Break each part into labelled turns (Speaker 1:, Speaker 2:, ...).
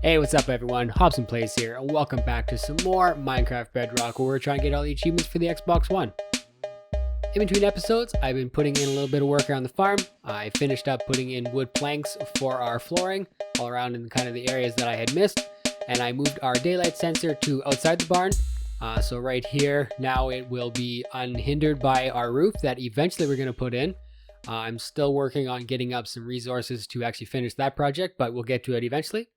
Speaker 1: Hey, what's up everyone? HobsonPlays here, and welcome back to some more Minecraft Bedrock, where we're trying to get all the achievements for the Xbox One. In between episodes, I've been putting in a little bit of work around the farm. I finished up putting in wood planks for our flooring, all around in kind of the areas that I had missed, and I moved our daylight sensor to outside the barn. So right here, now it will be unhindered by our roof that eventually we're going to put in. I'm still working on getting up some resources to actually finish that project, but we'll get to it eventually.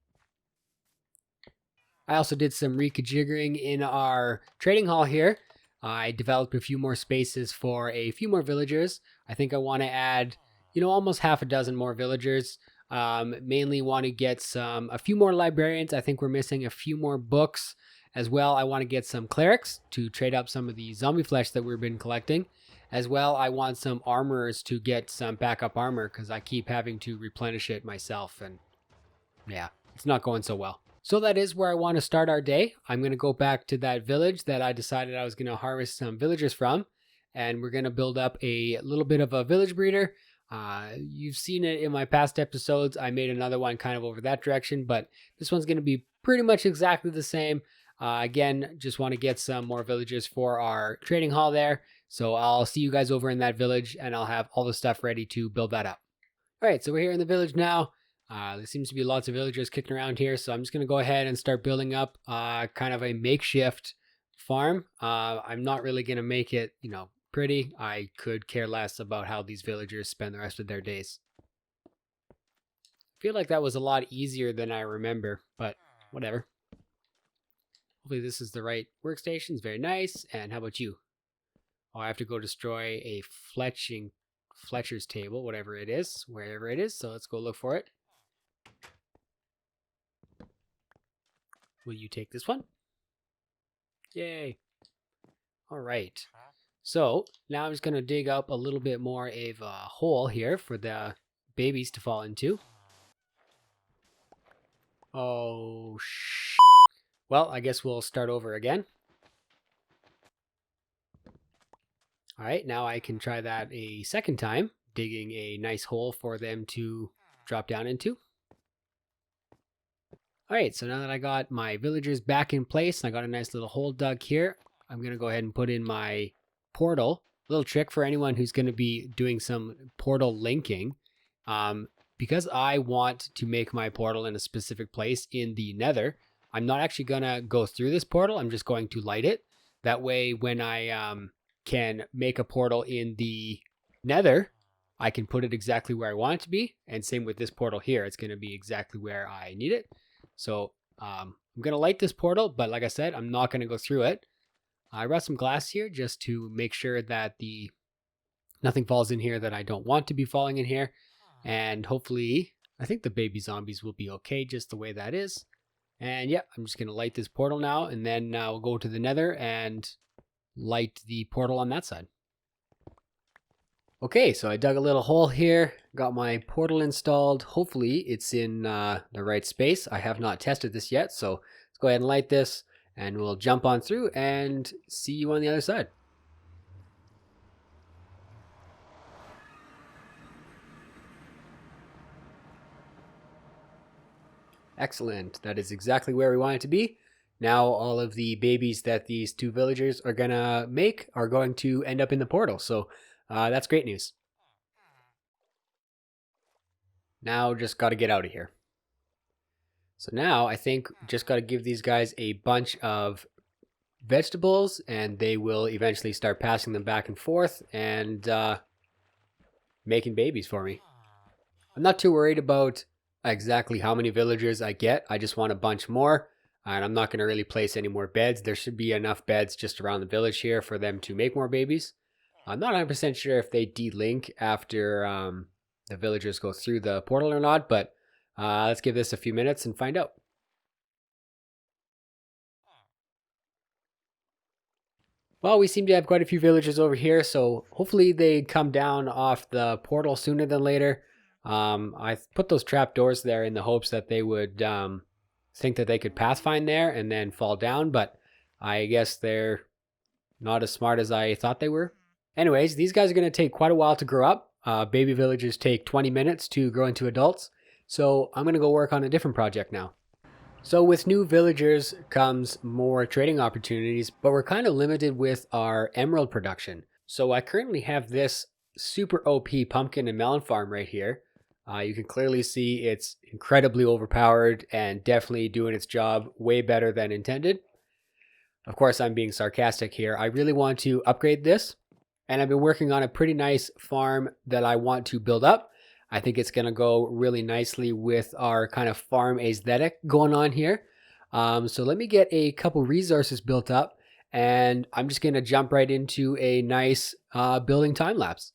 Speaker 1: I also did some reconfiguring in our trading hall here. I developed a few more spaces for a few more villagers. I think I want to add, almost half a dozen more villagers. Mainly want to get a few more librarians. I think we're missing a few more books as well. I want to get some clerics to trade up some of the zombie flesh that we've been collecting. As well, I want some armorers to get some backup armor because I keep having to replenish it myself. And yeah, it's not going so well. So that is where I want to start our day. I'm going to go back to that village that I decided I was going to harvest some villagers from. And we're going to build up a little bit of a village breeder. You've seen it in my past episodes. I made another one kind of over that direction, but this one's going to be pretty much exactly the same. Again, just want to get some more villagers for our trading hall there. So I'll see you guys over in that village and I'll have all the stuff ready to build that up. All right, so we're here in the village now. There seems to be lots of villagers kicking around here, so I'm just going to go ahead and start building up kind of a makeshift farm. I'm not really going to make it, pretty. I could care less about how these villagers spend the rest of their days. I feel like that was a lot easier than I remember, but whatever. Hopefully this is the right workstation. It's very nice. And how about you? Oh, I have to go destroy a Fletcher's table, whatever it is, wherever it is. So let's go look for it. Will you take this one? Yay. All right. So now I'm just going to dig up a little bit more of a hole here for the babies to fall into. Oh, well, I guess we'll start over again. All right, now I can try that a second time, digging a nice hole for them to drop down into. All right, so now that I got my villagers back in place, and I got a nice little hole dug here, I'm going to go ahead and put in my portal. A little trick for anyone who's going to be doing some portal linking. Because I want to make my portal in a specific place in the nether, I'm not actually going to go through this portal. I'm just going to light it. That way, when I can make a portal in the nether, I can put it exactly where I want it to be. And same with this portal here. It's going to be exactly where I need it. So I'm going to light this portal, but like I said, I'm not going to go through it. I brought some glass here just to make sure that nothing falls in here that I don't want to be falling in here. And hopefully, I think the baby zombies will be okay just the way that is. And yeah, I'm just going to light this portal now, and then we'll go to the nether and light the portal on that side. Okay, so I dug a little hole here, got my portal installed. Hopefully it's in the right space. I have not tested this yet, so let's go ahead and light this and we'll jump on through and see you on the other side. Excellent, that is exactly where we want it to be. Now all of the babies that these two villagers are gonna make are going to end up in the portal, so that's great news. Now just got to get out of here. So now I think just got to give these guys a bunch of vegetables and they will eventually start passing them back and forth and making babies for me. I'm not too worried about exactly how many villagers I get. I just want a bunch more, and I'm not going to really place any more beds. There should be enough beds just around the village here for them to make more babies. I'm not 100% sure if they delink after the villagers go through the portal or not, but let's give this a few minutes and find out. Well, we seem to have quite a few villagers over here, so hopefully they come down off the portal sooner than later. I put those trap doors there in the hopes that they would think that they could pathfind there and then fall down, but I guess they're not as smart as I thought they were. Anyways, these guys are going to take quite a while to grow up. Baby villagers take 20 minutes to grow into adults. So I'm going to go work on a different project now. So with new villagers comes more trading opportunities, but we're kind of limited with our emerald production. So I currently have this super OP pumpkin and melon farm right here. You can clearly see it's incredibly overpowered and definitely doing its job way better than intended. Of course, I'm being sarcastic here. I really want to upgrade this, and I've been working on a pretty nice farm that I want to build up. I think it's going to go really nicely with our kind of farm aesthetic going on here. So let me get a couple resources built up, and I'm just going to jump right into a nice building time lapse.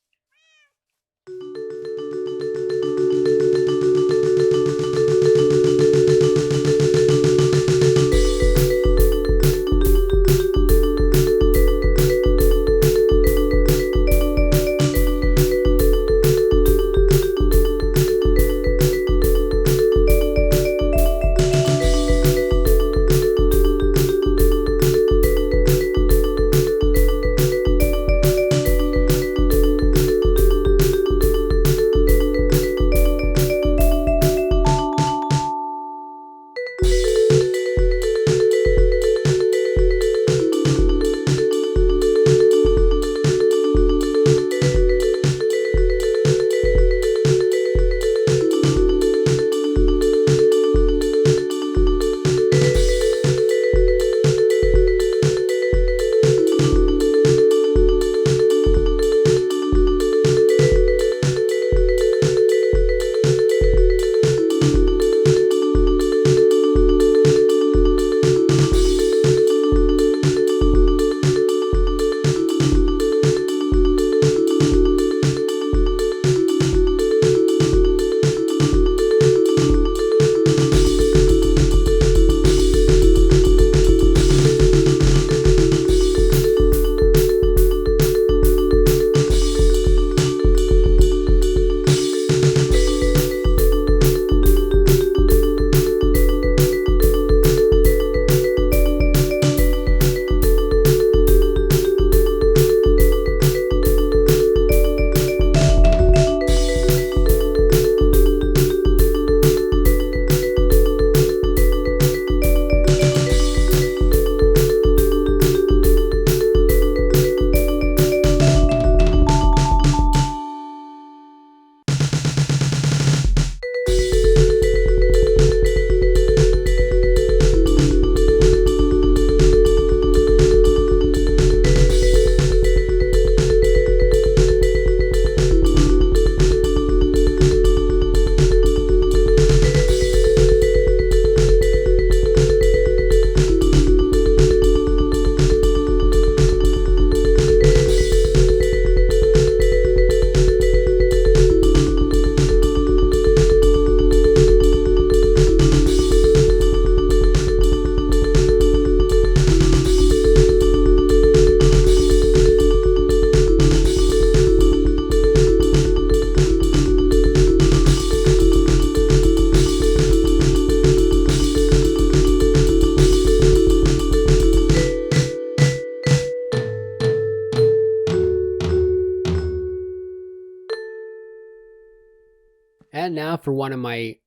Speaker 1: And now for one of my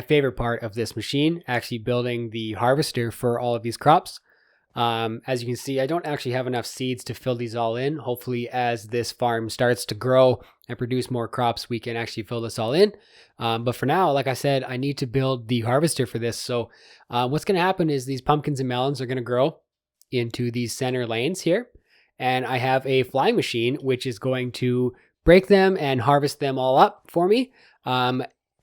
Speaker 1: favorite part of this machine, actually building the harvester for all of these crops. As you can see, I don't actually have enough seeds to fill these all in. Hopefully, as this farm starts to grow and produce more crops, we can actually fill this all in. But for now, like I said, I need to build the harvester for this. So what's going to happen is these pumpkins and melons are going to grow into these center lanes here. And I have a flying machine, which is going to break them and harvest them all up for me.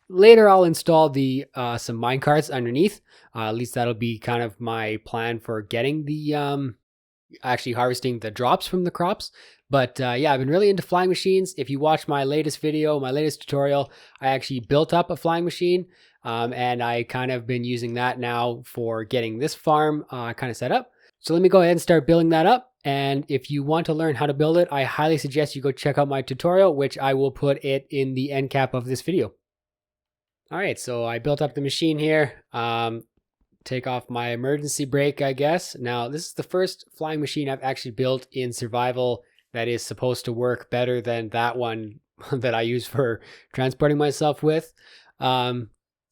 Speaker 1: Later, I'll install the some mine carts underneath. At least that'll be kind of my plan for getting the actually harvesting the drops from the crops. But yeah, I've been really into flying machines. If you watch my latest video, my latest tutorial, I actually built up a flying machine. And I kind of been using that now for getting this farm kind of set up. So let me go ahead and start building that up. And if you want to learn how to build it, I highly suggest you go check out my tutorial, which I will put it in the end cap of this video. All right, so I built up the machine here. Take off my emergency brake, I guess. Now, this is the first flying machine I've actually built in survival that is supposed to work better than that one that I use for transporting myself with.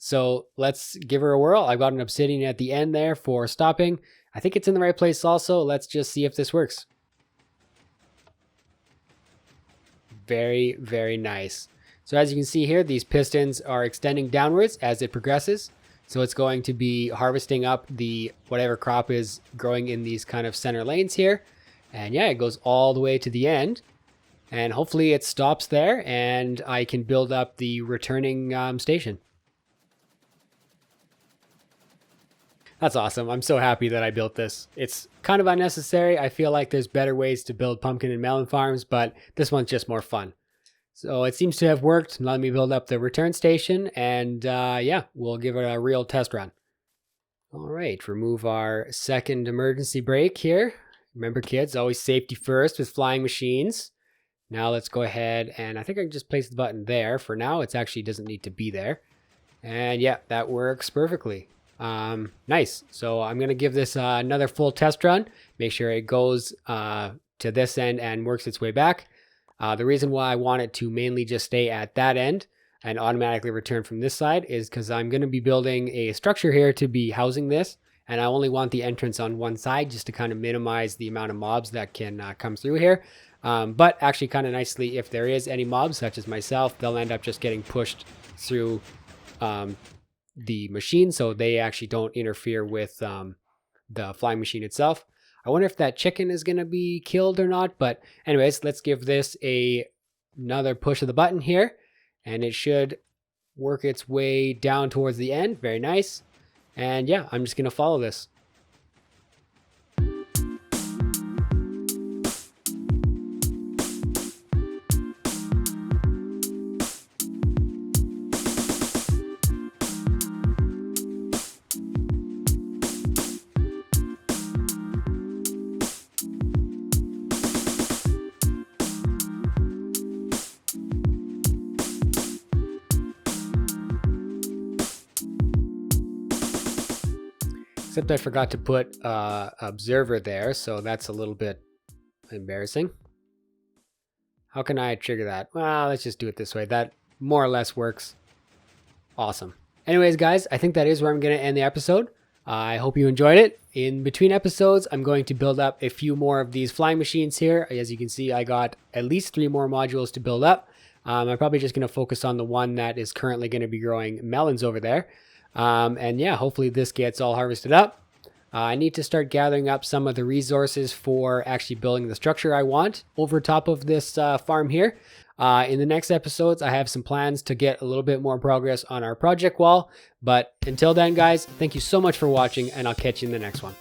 Speaker 1: So let's give her a whirl. I've got an obsidian at the end there for stopping. I think it's in the right place also. Let's just see if this works. Very, very nice. So as you can see here, these pistons are extending downwards as it progresses. So it's going to be harvesting up the whatever crop is growing in these kind of center lanes here. And yeah, it goes all the way to the end. And hopefully it stops there and I can build up the returning station. That's awesome. I'm so happy that I built this. It's kind of unnecessary. I feel like there's better ways to build pumpkin and melon farms, but this one's just more fun. So it seems to have worked. Let me build up the return station and yeah, we'll give it a real test run. All right, remove our second emergency brake here. Remember kids, always safety first with flying machines. Now let's go ahead and I think I can just place the button there. For now, it actually doesn't need to be there. And yeah, that works perfectly. Nice. So I'm going to give this another full test run. Make sure it goes to this end and works its way back. The reason why I want it to mainly just stay at that end and automatically return from this side is because I'm going to be building a structure here to be housing this. And I only want the entrance on one side just to kind of minimize the amount of mobs that can come through here. But actually kind of nicely, if there is any mobs such as myself, they'll end up just getting pushed through the machine, so they actually don't interfere with the flying machine itself. I wonder if that chicken is going to be killed or not, but anyways, let's give this another push of the button here, and it should work its way down towards the end. Very nice. And yeah, I'm just going to follow this. Except I forgot to put observer there, so that's a little bit embarrassing. How can I trigger that? Well, let's just do it this way. That more or less works. Awesome. Anyways, guys, I think that is where I'm going to end the episode. I hope you enjoyed it. In between episodes, I'm going to build up a few more of these flying machines here. As you can see, I got at least 3 more modules to build up. I'm probably just going to focus on the one that is currently going to be growing melons over there. And yeah, hopefully this gets all harvested up. I need to start gathering up some of the resources for actually building the structure I want over top of this farm here. In the next episodes, I have some plans to get a little bit more progress on our project wall. But until then, guys, thank you so much for watching, and I'll catch you in the next one.